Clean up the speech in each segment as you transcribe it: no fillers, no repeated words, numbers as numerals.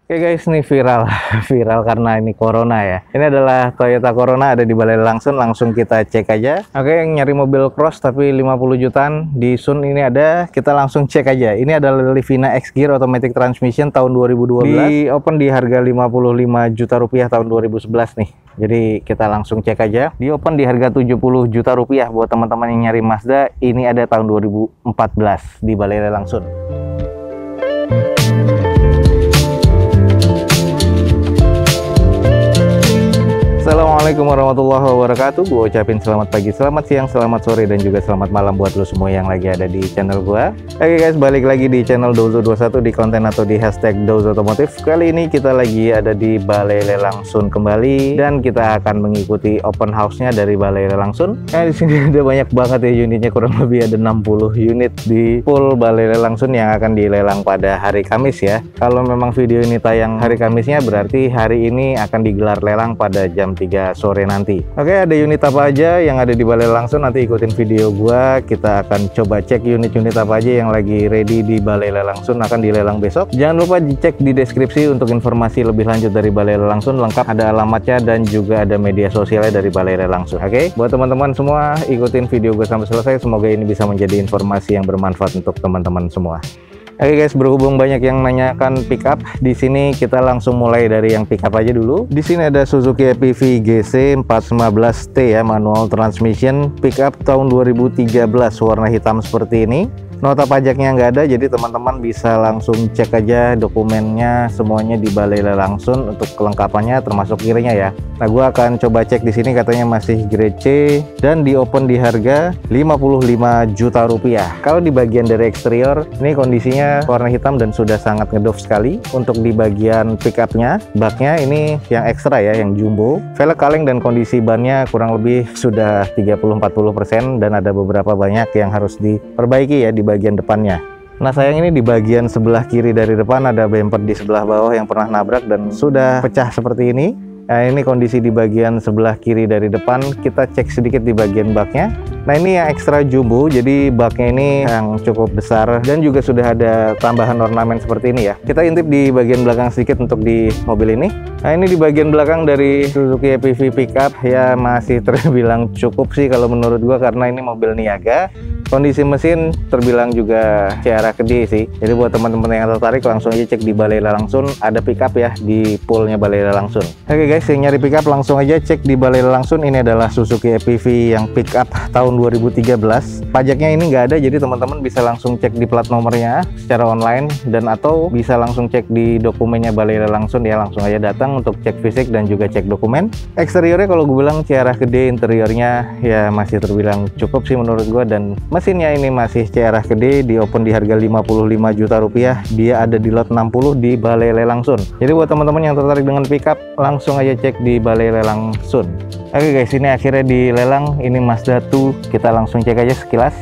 Oke guys, ini viral viral karena ini Corona ya. Ini adalah Toyota Corona, ada di Balai langsung kita cek aja. Oke, yang nyari mobil cross tapi 50 jutaan di Sun ini ada, kita langsung cek aja. Ini adalah Livina X Gear Automatic Transmission tahun 2012. Di open di harga 55 juta rupiah tahun 2011 nih. Jadi kita langsung cek aja. Di open di harga 70 juta rupiah buat teman-teman yang nyari Mazda. Ini ada tahun 2014 di Balai Sun. Assalamualaikum warahmatullahi wabarakatuh. Gue ucapin selamat pagi, selamat siang, selamat sore, dan juga selamat malam buat lo semua yang lagi ada di channel gue. Oke guys, balik lagi di channel Dozo21 di konten atau di hashtag Dozo Otomotif. Kali ini kita lagi ada di Balai Lelang Sun kembali, dan kita akan mengikuti open house-nya dari Balai Lelang Sun. Nah, di sini ada banyak banget ya unitnya, kurang lebih ada 60 unit di full Balai Lelang Sun yang akan dilelang pada hari Kamis ya. Kalau memang video ini tayang hari Kamisnya, berarti hari ini akan digelar lelang pada jam 3 sore nanti. Oke, ada unit apa aja yang ada di Balai Langsung, nanti ikutin video gua. Kita akan coba cek unit-unit apa aja yang lagi ready di Balai Langsung akan dilelang besok. Jangan lupa dicek di deskripsi untuk informasi lebih lanjut dari Balai Langsung, lengkap ada alamatnya dan juga ada media sosialnya dari Balai Langsung. Oke, buat teman-teman semua ikutin video gue sampai selesai, semoga ini bisa menjadi informasi yang bermanfaat untuk teman-teman semua. Oke guys, berhubung banyak yang nanyakan pickup, di sini kita langsung mulai dari yang pickup aja dulu. Di sini ada Suzuki APV GC 415T ya, manual transmission, pickup tahun 2013, warna hitam seperti ini. Nota pajaknya nggak ada, jadi teman-teman bisa langsung cek aja dokumennya semuanya di Balai Langsung untuk kelengkapannya termasuk kirinya ya. Nah, gua akan coba cek di sini, katanya masih grade C dan di open di harga 55 juta rupiah. Kalau di bagian dari eksterior, ini kondisinya warna hitam dan sudah sangat ngedove sekali. Untuk di bagian pickupnya, baknya ini yang ekstra ya, yang jumbo. Velg kaleng dan kondisi bannya kurang lebih sudah 30-40% dan ada beberapa banyak yang harus diperbaiki ya di bagian depannya. Nah sayang, ini di bagian sebelah kiri dari depan ada bumper di sebelah bawah yang pernah nabrak dan sudah pecah seperti ini. Nah, ini kondisi di bagian sebelah kiri dari depan. Kita cek sedikit di bagian baknya. Nah, ini yang ekstra jumbo, jadi baknya ini yang cukup besar dan juga sudah ada tambahan ornamen seperti ini ya. Kita intip di bagian belakang sedikit untuk di mobil ini. Nah, ini di bagian belakang dari Suzuki APV pickup ya, masih terbilang cukup sih kalau menurut gua, karena ini mobil niaga. Kondisi mesin terbilang juga CRA gede sih. Jadi buat teman-teman yang tertarik, langsung aja cek di Balai Langsung, ada pickup ya di poolnya Balai Langsung. Oke guys, yang nyari pickup langsung aja cek di Balai Langsung. Ini adalah Suzuki APV yang pickup tahun 2013. Pajaknya ini nggak ada, jadi teman-teman bisa langsung cek di plat nomornya secara online, dan atau bisa langsung cek di dokumennya Balai Langsung ya. Langsung aja datang untuk cek fisik dan juga cek dokumen. Eksteriornya kalau gue bilang CRA gede, interiornya ya masih terbilang cukup sih menurut gue, dan mesinnya ini masih CRA gede. Di open di harga 55 juta rupiah, dia ada di lot 60 di Balai Langsung. Jadi buat teman-teman yang tertarik dengan pickup, langsung aja cek di Balai Langsung. Oke guys, ini akhirnya dilelang. Ini Mazda 2, kita langsung cek aja sekilas.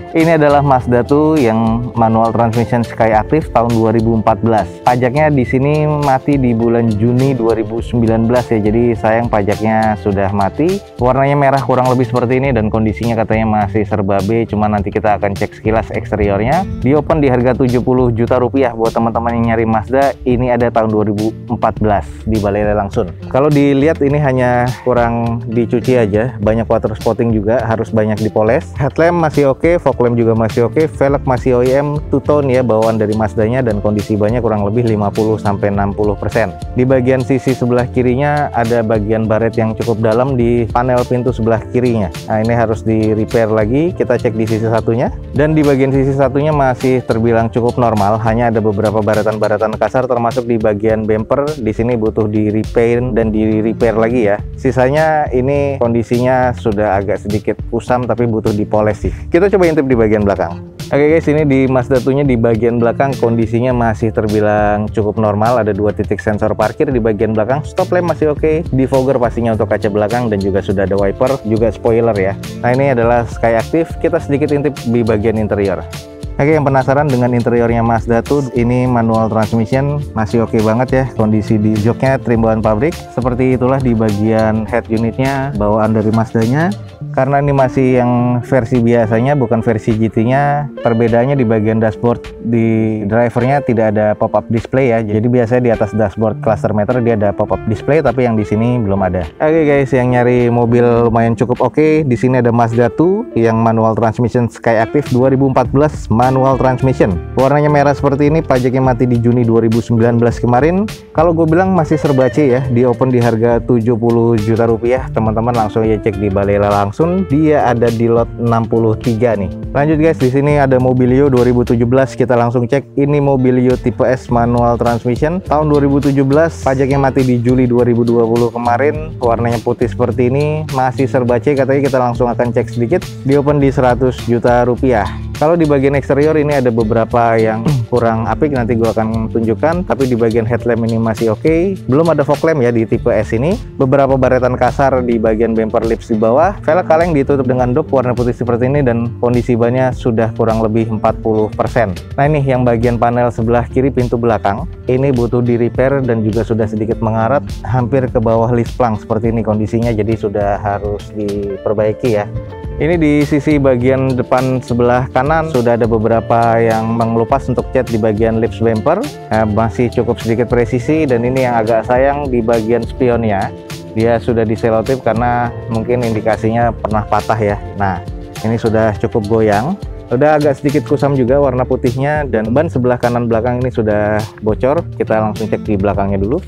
Ini adalah Mazda 2 yang manual transmission Sky Active tahun 2014. Pajaknya di sini mati di bulan Juni 2019 ya. Jadi sayang pajaknya sudah mati. Warnanya merah kurang lebih seperti ini dan kondisinya katanya masih serba B. Cuma nanti kita akan cek sekilas eksteriornya. Di open di harga 70 juta rupiah buat teman-teman yang nyari Mazda. Ini ada tahun 2014 di Balai Langsung. Kalau dilihat ini hanya kurang dicuci aja. Banyak water spotting juga, harus banyak dipoles. Headlamp masih oke, fog lamp juga masih oke, velg masih OEM two tone ya, bawaan dari Mazdanya, dan kondisi bannya kurang lebih 50-60%. Di bagian sisi sebelah kirinya ada bagian baret yang cukup dalam di panel pintu sebelah kirinya. Nah, ini harus di repair lagi. Kita cek di sisi satunya, dan di bagian sisi satunya masih terbilang cukup normal, hanya ada beberapa baratan-baratan kasar termasuk di bagian bumper. Di sini butuh di repaint dan di repair lagi ya. Sisanya ini kondisinya sudah agak sedikit kusam tapi butuh dipoles sih. Kita coba intip di bagian belakang. Oke guys, ini di Mazda 2-nya di bagian belakang kondisinya masih terbilang cukup normal. Ada 2 titik sensor parkir di bagian belakang, stop lamp masih oke, defogger pastinya untuk kaca belakang, dan juga sudah ada wiper, juga spoiler ya. Nah, ini adalah Sky Active. Kita sedikit intip di bagian interior. Oke, yang penasaran dengan interiornya Mazda 2, ini manual transmission masih oke banget ya. Kondisi di joknya trim bawaan pabrik. Seperti itulah di bagian head unitnya, bawaan dari Mazdanya. karena ini masih yang versi biasanya, bukan versi GT-nya. Perbedaannya di bagian dashboard, di drivernya tidak ada pop-up display ya. Jadi biasanya di atas dashboard cluster meter dia ada pop-up display, tapi yang di sini belum ada. Oke guys, yang nyari mobil lumayan cukup oke. Di sini ada Mazda 2 yang manual transmission Skyactiv 2014 manual transmission. Warnanya merah seperti ini, pajaknya mati di Juni 2019 kemarin. Kalau gue bilang masih serba C ya, di open di harga 70 juta rupiah. Teman-teman langsung aja cek di balai langsung, dia ada di lot 63 nih. Lanjut guys, di sini ada Mobilio 2017, kita langsung cek. Ini Mobilio tipe S manual transmission tahun 2017, pajaknya mati di Juli 2020 kemarin. Warnanya putih seperti ini, masih serba C katanya. Kita langsung akan cek sedikit. Di open di 100 juta rupiah. Kalau di bagian eksterior ini ada beberapa yang kurang apik, nanti gua akan tunjukkan. Tapi di bagian headlamp ini masih oke. Belum ada fog lamp ya di tipe S ini. Beberapa baretan kasar di bagian bumper lips di bawah. Velg kaleng ditutup dengan dop warna putih seperti ini, dan kondisi bannya sudah kurang lebih 40%. Nah ini yang bagian panel sebelah kiri pintu belakang. Ini butuh di repair dan juga sudah sedikit mengarat, hampir ke bawah list plank seperti ini kondisinya. Jadi sudah harus diperbaiki ya. Ini di sisi bagian depan sebelah kanan sudah ada beberapa yang mengelupas untuk cat di bagian lips bumper. Masih cukup sedikit presisi, dan ini yang agak sayang di bagian spionnya. Dia sudah diselotip karena mungkin indikasinya pernah patah ya. Nah, ini sudah cukup goyang. Udah agak sedikit kusam juga warna putihnya, dan ban sebelah kanan belakang ini sudah bocor. Kita langsung cek di belakangnya dulu.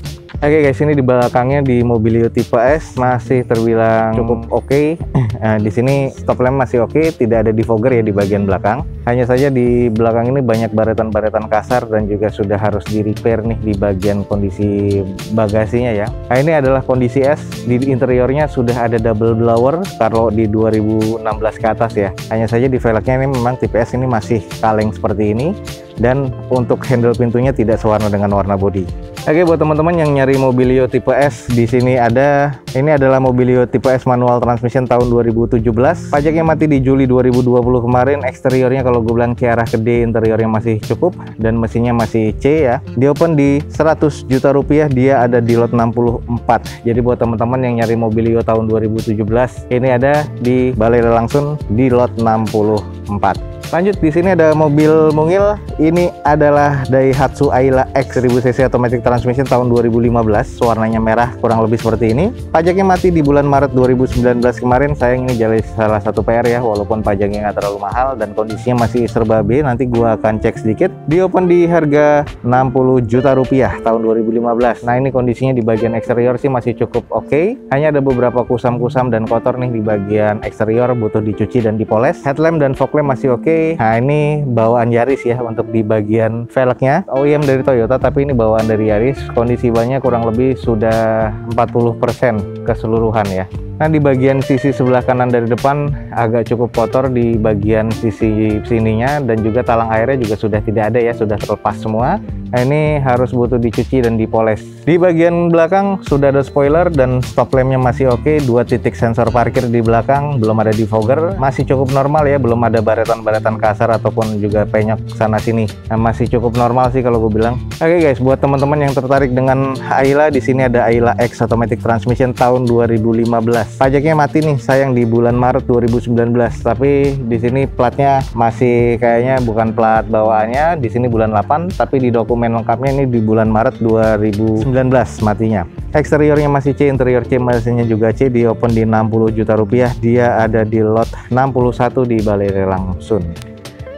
Oke guys, ini di belakangnya di Mobilio tipe S masih terbilang cukup oke. Di sini stop lamp masih oke, tidak ada defogger ya di bagian belakang. Hanya saja di belakang ini banyak baretan-baretan kasar dan juga sudah harus di repair nih di bagian kondisi bagasinya ya. Nah ini adalah kondisi S. Di interiornya sudah ada double blower kalau di 2016 ke atas ya. Hanya saja di velgnya ini memang tipe S ini masih kaleng seperti ini, dan untuk handle pintunya tidak sewarna dengan warna bodi. Oke, buat teman-teman yang nyari Mobilio tipe S, di sini ada. Ini adalah Mobilio tipe S manual transmission tahun 2017. Pajaknya mati di Juli 2020 kemarin. Eksteriornya kalau gue bilang ke arah ke D, interiornya masih cukup, dan mesinnya masih C ya. Di open di 100 juta rupiah, dia ada di lot 64. Jadi buat teman-teman yang nyari Mobilio tahun 2017, ini ada di balai langsung di lot 64. Lanjut, di sini ada mobil mungil. Ini adalah Daihatsu Ayla X 1000cc automatic transmission tahun 2015. Warnanya merah kurang lebih seperti ini. Pajaknya mati di bulan Maret 2019 kemarin. Sayang ini jadi salah satu PR ya, walaupun pajaknya nggak terlalu mahal dan kondisinya masih serba B. Nanti gua akan cek sedikit. Di open di harga 60 juta rupiah tahun 2015. Nah ini kondisinya di bagian eksterior sih masih cukup oke. Hanya ada beberapa kusam-kusam dan kotor nih di bagian eksterior, butuh dicuci dan dipoles. Headlamp dan fog lamp masih oke. Nah ini bawaan Yaris ya untuk di bagian velgnya. OEM dari Toyota, tapi ini bawaan dari Yaris. Kondisi bannya kurang lebih sudah 40% keseluruhan ya. Nah di bagian sisi sebelah kanan dari depan agak cukup kotor di bagian sisi sininya, dan juga talang airnya juga sudah tidak ada ya, sudah terlepas semua. Nah, ini harus butuh dicuci dan dipoles. Di bagian belakang sudah ada spoiler dan stop lampnya masih oke. 2 titik sensor parkir di belakang, belum ada defogger, masih cukup normal ya, belum ada baretan-baretan kasar ataupun juga penyok sana sini. Nah, masih cukup normal sih kalau gue bilang. Oke guys, buat teman-teman yang tertarik dengan Ayla, di sini ada Ayla X automatic transmission tahun 2015. Pajaknya mati nih, sayang di bulan Maret 2019. Tapi di sini platnya masih kayaknya bukan plat bawaannya. Di sini bulan 8, tapi di dokumen lengkapnya ini di bulan Maret 2019 matinya. Eksteriornya masih C, interior C, mesinnya juga C. Di open di 60 juta rupiah. Dia ada di lot 61 di Balai Langsung.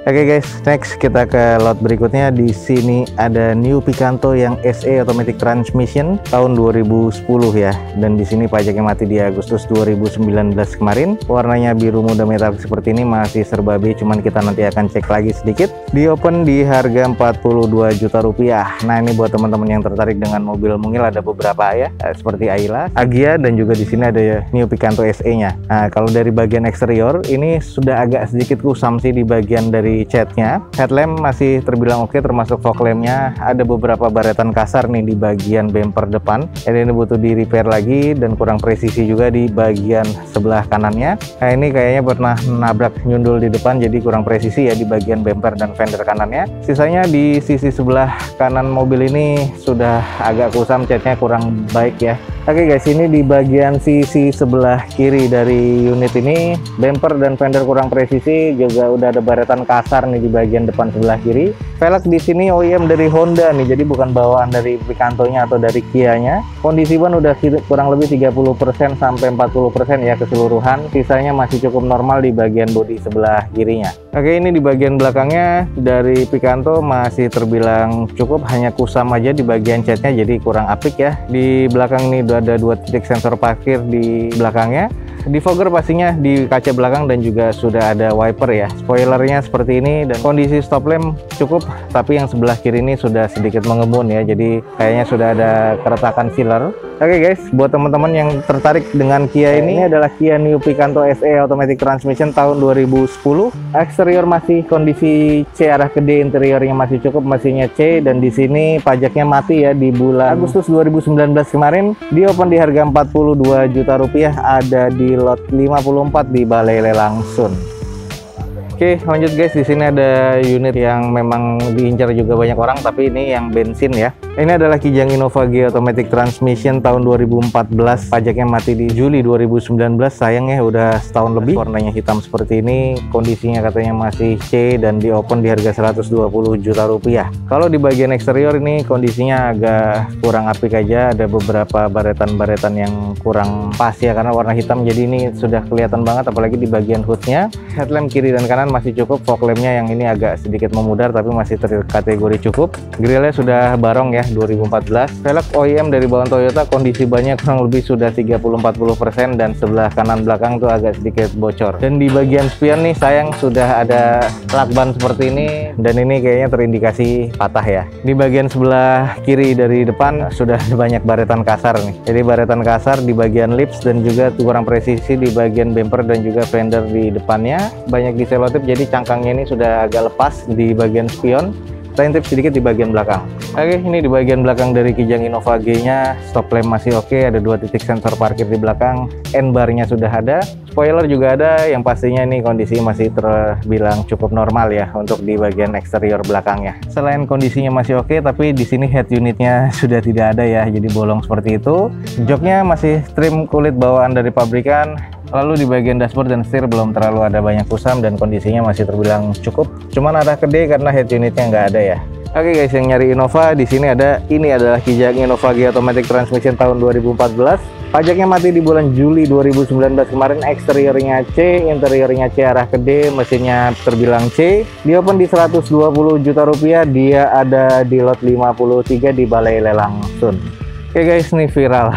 Oke guys, next kita ke lot berikutnya. Di sini ada New Picanto yang SE automatic transmission tahun 2010 ya. Dan di sini pajaknya mati di Agustus 2019 kemarin. Warnanya biru muda metalik seperti ini, masih serba B, cuman kita nanti akan cek lagi sedikit. Di open di harga 42 juta rupiah. Nah, ini buat teman-teman yang tertarik dengan mobil mungil, ada beberapa ya, seperti Ayla, Agya, dan juga di sini ada New Picanto SE-nya. Nah, kalau dari bagian eksterior ini sudah agak sedikit kusam sih di bagian dari catnya. Headlamp masih terbilang oke, termasuk fog lampnya. Ada beberapa baretan kasar nih di bagian bumper depan. Ini butuh di repair lagi dan kurang presisi juga di bagian sebelah kanannya. Nah ini kayaknya pernah nabrak nyundul di depan, jadi kurang presisi ya di bagian bumper dan fender kanannya. Sisanya di sisi sebelah kanan mobil ini sudah agak kusam, catnya kurang baik ya. Oke guys, ini di bagian sisi sebelah kiri dari unit ini, bumper dan fender kurang presisi, juga udah ada baretan kasar nih di bagian depan sebelah kiri. Velg di sini OEM dari Honda nih, jadi bukan bawaan dari Picanto-nya atau dari Kia-nya. Kondisi ban udah kurang lebih 30% sampai 40% ya keseluruhan. Sisanya masih cukup normal di bagian bodi sebelah kirinya. Oke, ini di bagian belakangnya dari Picanto masih terbilang cukup, hanya kusam aja di bagian catnya, jadi kurang apik ya. Di belakang ini ada 2 titik sensor parkir di belakangnya. Defogger pastinya di kaca belakang dan juga sudah ada wiper ya. Spoilernya seperti ini dan kondisi stop lamp cukup, tapi yang sebelah kiri ini sudah sedikit mengembun ya, jadi kayaknya sudah ada keretakan filler. Oke guys, buat teman-teman yang tertarik dengan Kia ini adalah Kia New Picanto SE Automatic Transmission tahun 2010. Eksterior masih kondisi C arah ke D, interiornya masih cukup, mesinnya C, dan di sini pajaknya mati ya di bulan Agustus 2019 kemarin. Di open di harga 42 juta rupiah, ada di lot 54 di Balai Lelang Sun. Oke, lanjut guys, di sini ada unit yang memang diincar juga banyak orang, tapi ini yang bensin ya. Ini adalah Kijang Innova G Automatic Transmission tahun 2014. Pajaknya mati di Juli 2019. Sayangnya udah setahun lebih. Warnanya hitam seperti ini. Kondisinya katanya masih C dan di open di harga 120 juta rupiah. Kalau di bagian eksterior ini kondisinya agak kurang apik aja. Ada beberapa baretan-baretan yang kurang pas ya, karena warna hitam. Jadi ini sudah kelihatan banget, apalagi di bagian hoodnya. Headlamp kiri dan kanan masih cukup. Fog lampnya yang ini agak sedikit memudar, tapi masih terkategori cukup. Grillnya sudah barong ya, 2014. Velg OEM dari bawaan Toyota, kondisi bannya kurang lebih sudah 30-40%, dan sebelah kanan belakang tuh agak sedikit bocor. Dan di bagian spion nih sayang sudah ada lakban seperti ini, dan ini kayaknya terindikasi patah ya. Di bagian sebelah kiri dari depan sudah banyak baretan kasar nih. Jadi baretan kasar di bagian lips dan juga kurang presisi di bagian bumper dan juga fender di depannya. Banyak di selotip, jadi cangkangnya ini sudah agak lepas di bagian spion. Kita intip sedikit di bagian belakang. Oke, ini di bagian belakang dari Kijang Innova G-nya, stop lamp masih oke, ada 2 titik sensor parkir di belakang, N-bar-nya sudah ada, spoiler juga ada, yang pastinya ini kondisi masih terbilang cukup normal ya untuk di bagian eksterior belakangnya. Selain kondisinya masih oke, tapi di sini head unitnya sudah tidak ada ya, jadi bolong seperti itu. Joknya masih trim kulit bawaan dari pabrikan. Lalu di bagian dashboard dan setir belum terlalu ada banyak kusam dan kondisinya masih terbilang cukup. Cuman arah ke D karena head unitnya nggak ada ya. Oke guys, yang nyari Innova di sini ada, ini adalah Kijang Innova G Automatic Transmission tahun 2014. Pajaknya mati di bulan Juli 2019 kemarin. Eksteriornya C, interiornya C arah ke D, mesinnya terbilang C. Di open di 120 juta rupiah, dia ada di lot 53 di Balai Lelang Sun. Oke guys, ini viral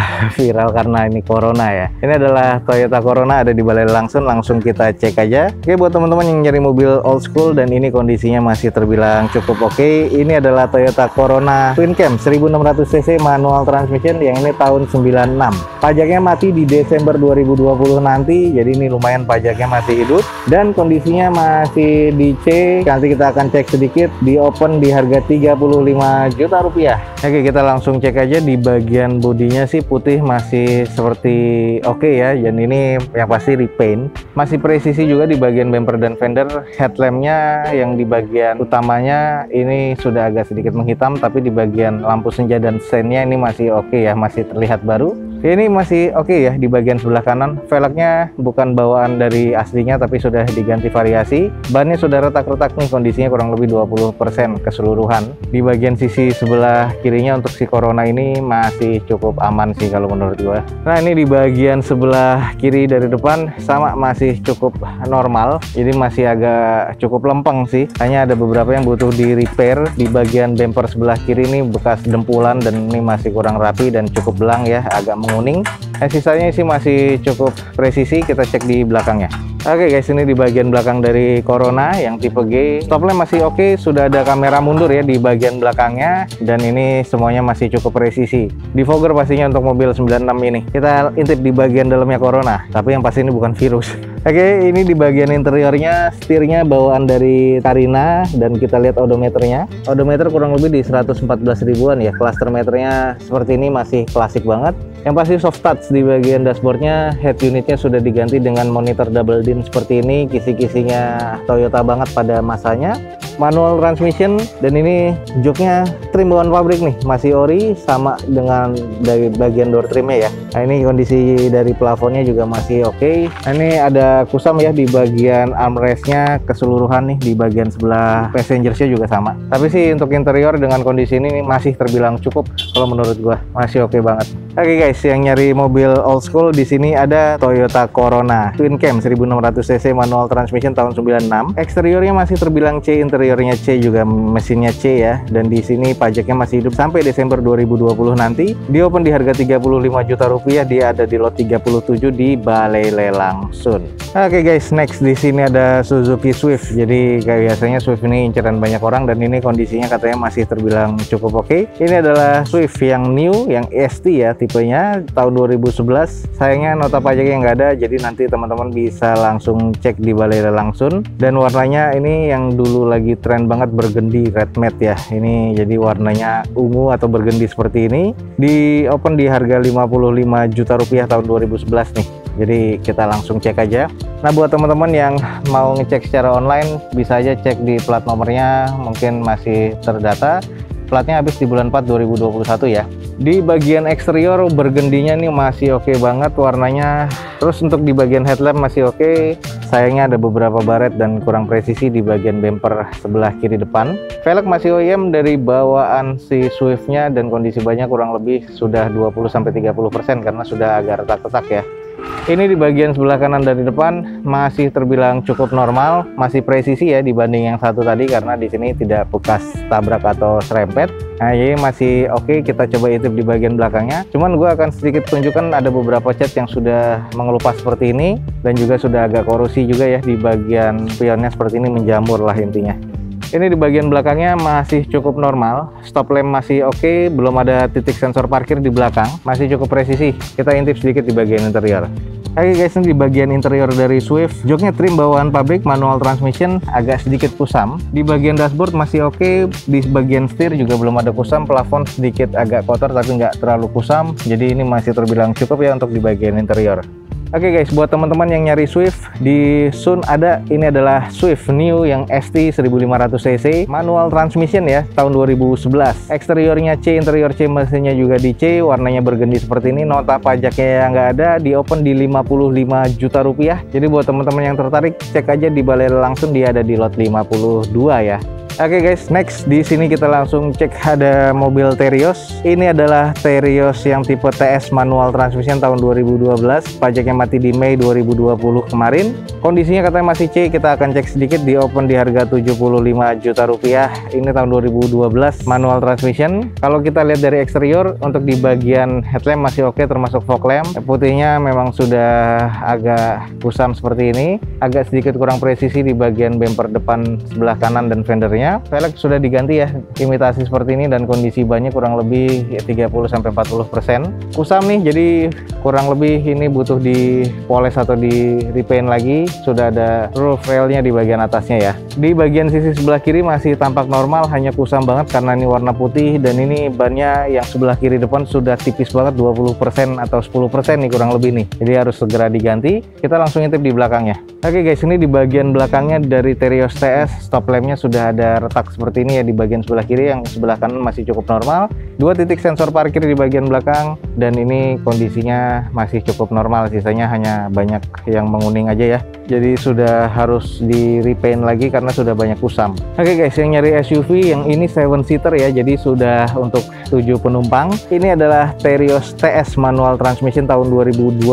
karena ini Corona ya. Ini adalah Toyota Corona, ada di Balai Lelang Sun. Langsung kita cek aja. Oke, buat teman-teman yang nyari mobil old school dan ini kondisinya masih terbilang cukup oke. Ini adalah Toyota Corona Twin Cam 1600 cc manual transmission, yang ini tahun 96. Pajaknya mati di Desember 2020 nanti, jadi ini lumayan pajaknya masih hidup dan kondisinya masih di C. Nanti kita akan cek sedikit. Di open di harga 35 juta rupiah. Oke, kita langsung cek aja. Di bagian bodinya sih putih masih seperti oke ya, dan ini yang pasti repaint. Masih presisi juga di bagian bumper dan fender. Headlampnya yang di bagian utamanya ini sudah agak sedikit menghitam, tapi di bagian lampu senja dan sennya ini masih oke ya, masih terlihat baru. Ini masih oke ya di bagian sebelah kanan. Velgnya bukan bawaan dari aslinya, tapi sudah diganti variasi. Bannya sudah retak-retak nih, kondisinya kurang lebih 20% keseluruhan. Di bagian sisi sebelah kirinya untuk si Corona ini masih cukup aman sih kalau menurut gua. Nah, ini di bagian sebelah kiri dari depan sama masih cukup normal. Jadi masih agak cukup lempeng sih. Hanya ada beberapa yang butuh di repair. Di bagian bumper sebelah kiri ini bekas dempulan dan ini masih kurang rapi dan cukup belang ya, agak menguning. Sisanya sih masih cukup presisi. Kita cek di belakangnya. Oke guys, ini di bagian belakang dari Corona yang tipe G. Stop lamp masih oke, sudah ada kamera mundur ya di bagian belakangnya, dan ini semuanya masih cukup presisi. Defogger pastinya untuk mobil 96 ini. Kita intip di bagian dalamnya Corona, tapi yang pasti ini bukan virus. Oke, ini di bagian interiornya, setirnya bawaan dari Carina, dan kita lihat odometernya. Odometer kurang lebih di 114 ribuan ya. Cluster meternya seperti ini, masih klasik banget. Yang pasti soft touch di bagian dashboardnya. Head unitnya sudah diganti dengan monitor double din seperti ini. Kisi-kisinya Toyota banget pada masanya. manual transmission, dan ini joknya trim bawaan pabrik nih, masih ori sama dengan dari bagian door trimnya ya. Nah, ini kondisi dari plafonnya juga masih oke. Nah, ini ada kusam ya di bagian armrestnya keseluruhan nih, di bagian sebelah passengersnya juga sama. Tapi sih untuk interior dengan kondisi ini masih terbilang cukup kalau menurut gua, masih oke banget. Oke guys, yang nyari mobil old school di sini ada Toyota Corona Twin Cam 1600 cc manual transmission tahun 96. Eksteriornya masih terbilang C, interiornya C, juga mesinnya C ya. Dan di sini pajaknya masih hidup sampai Desember 2020 nanti. Di open di harga 35 juta rupiah, dia ada di lot 37 di Balai Lelang Sun. Oke guys, next di sini ada Suzuki Swift. Jadi kayak biasanya Swift ini inceran banyak orang, dan ini kondisinya katanya masih terbilang cukup oke. Ini adalah Swift yang new, yang ST ya tipenya, tahun 2011. Sayangnya nota pajaknya nggak ada, jadi nanti teman-teman bisa langsung cek di Balai Lelang Sun. Dan warnanya ini yang dulu lagi tren banget, burgundy red matte ya. Ini jadi warnanya ungu atau burgundy seperti ini. Di open di harga 55 juta rupiah tahun 2011 nih. Jadi kita langsung cek aja. Nah, buat teman-teman yang mau ngecek secara online, bisa aja cek di plat nomornya, mungkin masih terdata. Platnya habis di bulan 4 2021 ya. Di bagian eksterior burgundinya nih masih oke banget warnanya. Terus untuk di bagian headlamp masih oke. Sayangnya ada beberapa baret dan kurang presisi di bagian bumper sebelah kiri depan. Velg masih OEM dari bawaan si Swiftnya, dan kondisi bannya kurang lebih sudah 20-30% karena sudah agak retak-retak ya. Ini di bagian sebelah kanan dari depan masih terbilang cukup normal, masih presisi ya dibanding yang satu tadi, karena di sini tidak bekas tabrak atau serempet. Nah, jadi masih oke. Kita coba intip di bagian belakangnya. Cuman gue akan sedikit tunjukkan ada beberapa cat yang sudah mengelupas seperti ini, dan juga sudah agak korosi juga ya di bagian spionnya seperti ini, menjamur lah intinya. Ini di bagian belakangnya masih cukup normal, stop lamp masih oke, belum ada titik sensor parkir di belakang, masih cukup presisi. Kita intip sedikit di bagian interior. Oke guys, ini di bagian interior dari Swift, joknya trim bawaan pabrik, manual transmission, agak sedikit kusam. Di bagian dashboard masih oke, di bagian setir juga belum ada kusam, plafon sedikit agak kotor tapi nggak terlalu kusam, jadi ini masih terbilang cukup ya untuk di bagian interior. Oke guys, buat teman-teman yang nyari Swift di Sun ada, ini adalah Swift New yang ST 1500 cc manual transmission ya, tahun 2011. Eksteriornya C, interior C, mesinnya juga di C, warnanya burgundy seperti ini. Nota pajaknya yang nggak ada, di open di 55 juta rupiah. Jadi buat teman-teman yang tertarik, cek aja di Balai Lelang Sun, dia ada di lot 52 ya. Oke guys, next di sini kita langsung cek ada mobil Terios. Ini adalah Terios yang tipe TS manual transmission tahun 2012. Pajaknya mati di Mei 2020 kemarin. Kondisinya katanya masih C. Kita akan cek sedikit, di open di harga 75 juta rupiah. Ini tahun 2012 manual transmission. Kalau kita lihat dari eksterior, untuk di bagian headlamp masih oke, termasuk fog lamp. Putihnya memang sudah agak kusam seperti ini. Agak sedikit kurang presisi di bagian bumper depan sebelah kanan dan fendernya. Velg sudah diganti ya, imitasi seperti ini, dan kondisi bannya kurang lebih 30-40%. Kusam nih, jadi kurang lebih ini butuh dipoles atau di repaint lagi. Sudah ada roof railnya di bagian atasnya ya. Di bagian sisi sebelah kiri masih tampak normal, hanya kusam banget karena ini warna putih, dan ini bannya yang sebelah kiri depan sudah tipis banget, 20% atau 10% nih kurang lebih nih. Jadi harus segera diganti. Kita langsung intip di belakangnya. Oke guys, ini di bagian belakangnya dari Terios TS, stop lampnya sudah ada retak seperti ini ya di bagian sebelah kiri, yang sebelah kanan masih cukup normal. 2 titik sensor parkir di bagian belakang, dan ini kondisinya masih cukup normal, sisanya hanya banyak yang menguning aja ya. Jadi sudah harus di repaint lagi karena sudah banyak kusam. Oke guys, yang nyari SUV yang ini 7 seater ya, jadi sudah untuk 7 penumpang. Ini adalah Terios TS manual transmission tahun 2012.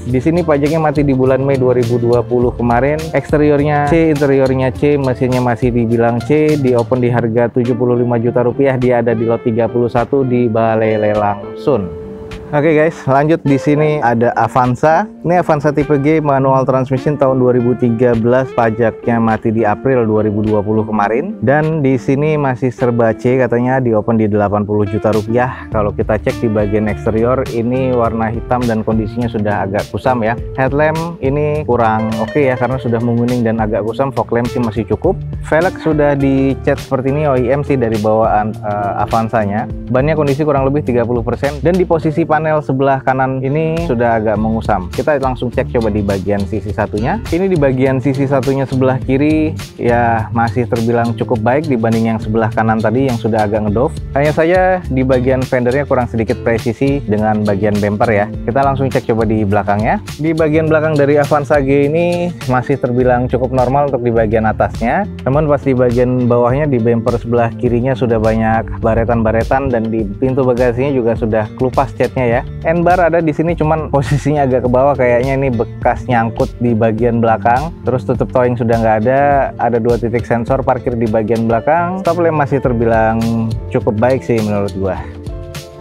Di sini pajaknya mati di bulan Mei 2020 kemarin. Eksteriornya C, interiornya C, mesinnya masih dibilang C. Di open di harga 75 juta rupiah, dia ada di lot 31 di Balai Lelang Sun. Oke guys, lanjut. Di sini ada Avanza. Ini Avanza tipe G manual transmission tahun 2013, pajaknya mati di April 2020 kemarin. Dan di sini masih serba C, katanya di open di 80 juta rupiah. Kalau kita cek di bagian eksterior, ini warna hitam dan kondisinya sudah agak kusam ya. Headlamp ini kurang oke ya, karena sudah menguning dan agak kusam. Fog lamp sih masih cukup. Velg sudah dicat seperti ini, OEM sih dari bawaan Avanzanya. Bannya kondisi kurang lebih 30%, dan di posisi panel sebelah kanan ini sudah agak mengusam. Kita langsung cek coba di bagian sisi satunya. Ini di bagian sisi satunya sebelah kiri ya masih terbilang cukup baik dibanding yang sebelah kanan tadi yang sudah agak ngedove. Hanya saja di bagian fendernya kurang sedikit presisi dengan bagian bumper ya. Kita langsung cek coba di belakangnya. Di bagian belakang dari Avanza G ini masih terbilang cukup normal untuk di bagian atasnya. Namun pas di bagian bawahnya di bumper sebelah kirinya sudah banyak baretan-baretan dan di pintu bagasinya juga sudah kelupas catnya ya. N-bar ada di sini cuman posisinya agak ke bawah, kayaknya ini bekas nyangkut di bagian belakang. Terus tutup towing sudah nggak ada. Ada 2 titik sensor parkir di bagian belakang. Stop lamp masih terbilang cukup baik sih menurut gua.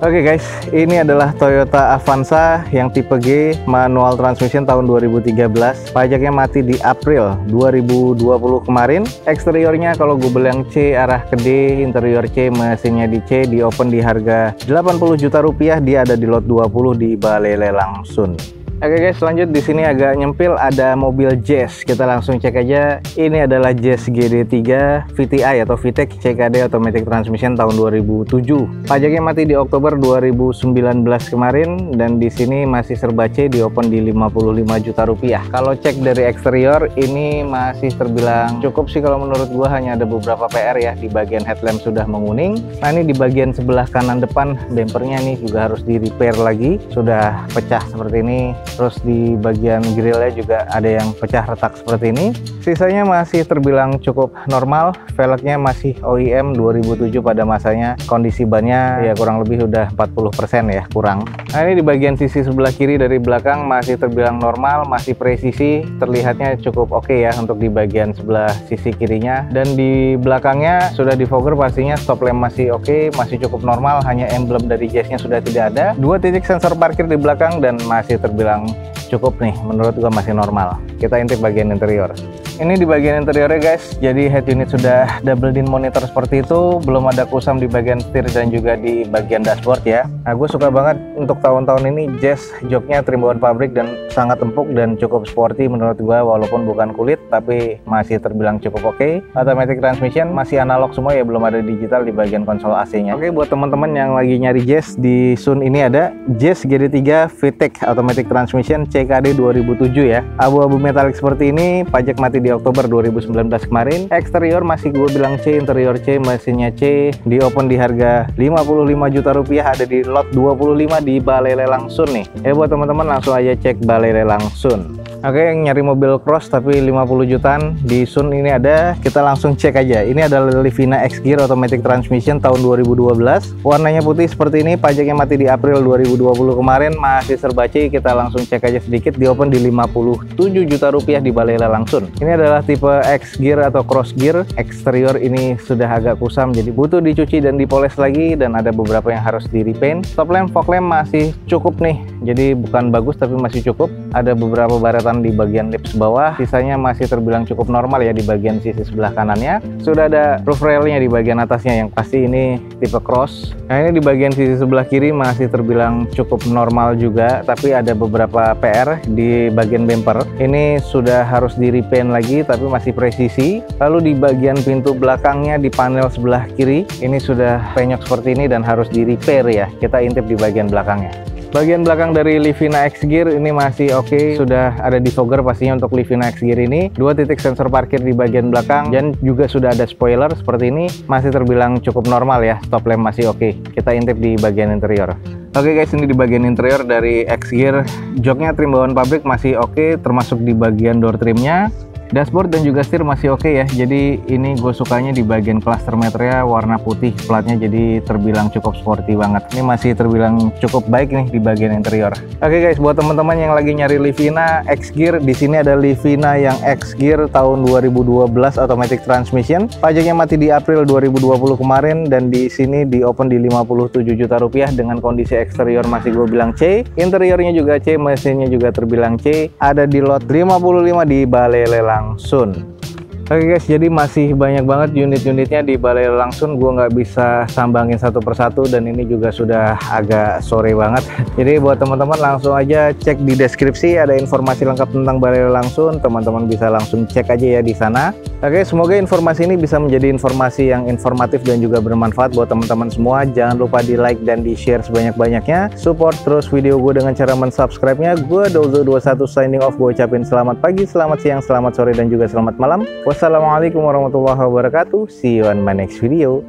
Oke guys, ini adalah Toyota Avanza yang tipe G manual transmission tahun 2013. Pajaknya mati di April 2020 kemarin. Eksteriornya kalau gue beli yang C arah ke D, interior C, mesinnya di C, di open di harga 80 juta rupiah. Dia ada di lot 20 di Balai Lelang Sun. Oke guys, lanjut di sini agak nyempil ada mobil Jazz. Kita langsung cek aja. Ini adalah Jazz GD3 VTI atau VTEC CKD Automatic Transmission tahun 2007. Pajaknya mati di Oktober 2019 kemarin dan di sini masih serba C, di open di 55 juta rupiah. Kalau cek dari eksterior ini masih terbilang cukup sih kalau menurut gua, hanya ada beberapa PR ya. Di bagian headlamp sudah menguning. Nah, ini di bagian sebelah kanan depan bumpernya nih juga harus di repair lagi. Sudah pecah seperti ini. Terus di bagian grillnya juga ada yang pecah retak seperti ini. Sisanya masih terbilang cukup normal. Velgnya masih OEM 2007 pada masanya. Kondisi bannya ya kurang lebih udah 40% ya kurang. Nah, ini di bagian sisi sebelah kiri dari belakang masih terbilang normal, masih presisi. Terlihatnya cukup oke ya untuk di bagian sebelah sisi kirinya. Dan di belakangnya sudah di fogger pastinya. Stop lamp masih oke, masih cukup normal. Hanya emblem dari Jazz-nya sudah tidak ada. 2 titik sensor parkir di belakang dan masih terbilang cukup nih, menurut gua masih normal. Kita intip bagian interior. Ini di bagian interiornya guys, jadi head unit sudah double din monitor seperti itu, belum ada kusam di bagian setir dan juga di bagian dashboard ya. Nah, gue suka banget untuk tahun-tahun ini Jazz joknya trim bawaan pabrik dan sangat empuk dan cukup sporty menurut gua, walaupun bukan kulit tapi masih terbilang cukup oke. Automatic transmission masih analog semua ya, belum ada digital di bagian konsol AC-nya. Oke, buat teman-teman yang lagi nyari Jazz, di Sun ini ada Jazz GD3 VTEC Automatic Transmission CKD 2007 ya. Abu-abu metalik seperti ini, pajak mati di Oktober 2019 kemarin. Eksterior masih gue bilang C, interior C, mesinnya C, di open di harga 55 juta rupiah, ada di lot 25 di Balai Lelang Sun nih. Ya buat teman-teman langsung aja cek Balai Lelang Sun. Oke, yang nyari mobil cross tapi 50 jutaan di Sun ini ada. Kita langsung cek aja. Ini adalah Livina X-Gear Automatic Transmission tahun 2012. Warnanya putih seperti ini, pajaknya mati di April 2020 kemarin, masih serba C. Kita langsung cek aja sedikit, di open di 57 juta rupiah di Balai Lelang Sun. Ini adalah tipe X-Gear atau cross gear. Eksterior ini sudah agak kusam, jadi butuh dicuci dan dipoles lagi, dan ada beberapa yang harus di repaint. Stop lamp, fog lamp masih cukup nih, jadi bukan bagus tapi masih cukup. Ada beberapa baretan di bagian lips bawah, sisanya masih terbilang cukup normal ya di bagian sisi sebelah kanannya. Sudah ada roof railnya di bagian atasnya, yang pasti ini tipe cross. Nah, ini di bagian sisi sebelah kiri masih terbilang cukup normal juga, tapi ada beberapa PR di bagian bumper. Ini sudah harus di repaint lagi tapi masih presisi. Lalu di bagian pintu belakangnya di panel sebelah kiri ini sudah penyok seperti ini dan harus di repair ya. Kita intip di bagian belakangnya. Bagian belakang dari Livina X-Gear ini masih oke, sudah ada defogger pastinya untuk Livina X-Gear ini. 2 titik sensor parkir di bagian belakang dan juga sudah ada spoiler seperti ini, masih terbilang cukup normal ya. Stop lamp masih oke. Kita intip di bagian interior. Oke guys, ini di bagian interior dari X-Gear, joknya trim bawaan pabrik masih oke, termasuk di bagian door trimnya. Dashboard dan juga setir masih oke ya. Jadi ini gue sukanya di bagian cluster meternya warna putih platnya, jadi terbilang cukup sporty banget. Ini masih terbilang cukup baik nih di bagian interior. Oke guys, buat teman-teman yang lagi nyari Livina X-Gear, di sini ada Livina yang X-Gear tahun 2012 automatic transmission. Pajaknya mati di April 2020 kemarin dan di sini di open di 57 juta rupiah dengan kondisi eksterior masih gue bilang C, interiornya juga C, mesinnya juga terbilang C. Ada di lot 55 di Balai Lelang Sun. Oke guys, jadi masih banyak banget unit-unitnya di Balai Langsun. Gue nggak bisa sambangin satu persatu dan ini juga sudah agak sore banget. Jadi buat teman-teman langsung aja cek di deskripsi, ada informasi lengkap tentang Balai Langsun. Teman-teman bisa langsung cek aja ya di sana. Oke, semoga informasi ini bisa menjadi informasi yang informatif dan juga bermanfaat buat teman-teman semua. Jangan lupa di like dan di share sebanyak-banyaknya. Support terus video gue dengan cara mensubscribe-nya. Gue Dozo21 signing off. Gue ucapin selamat pagi, selamat siang, selamat sore, dan juga selamat malam. Wassalamualaikum warahmatullahi wabarakatuh. See you on my next video.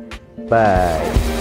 Bye.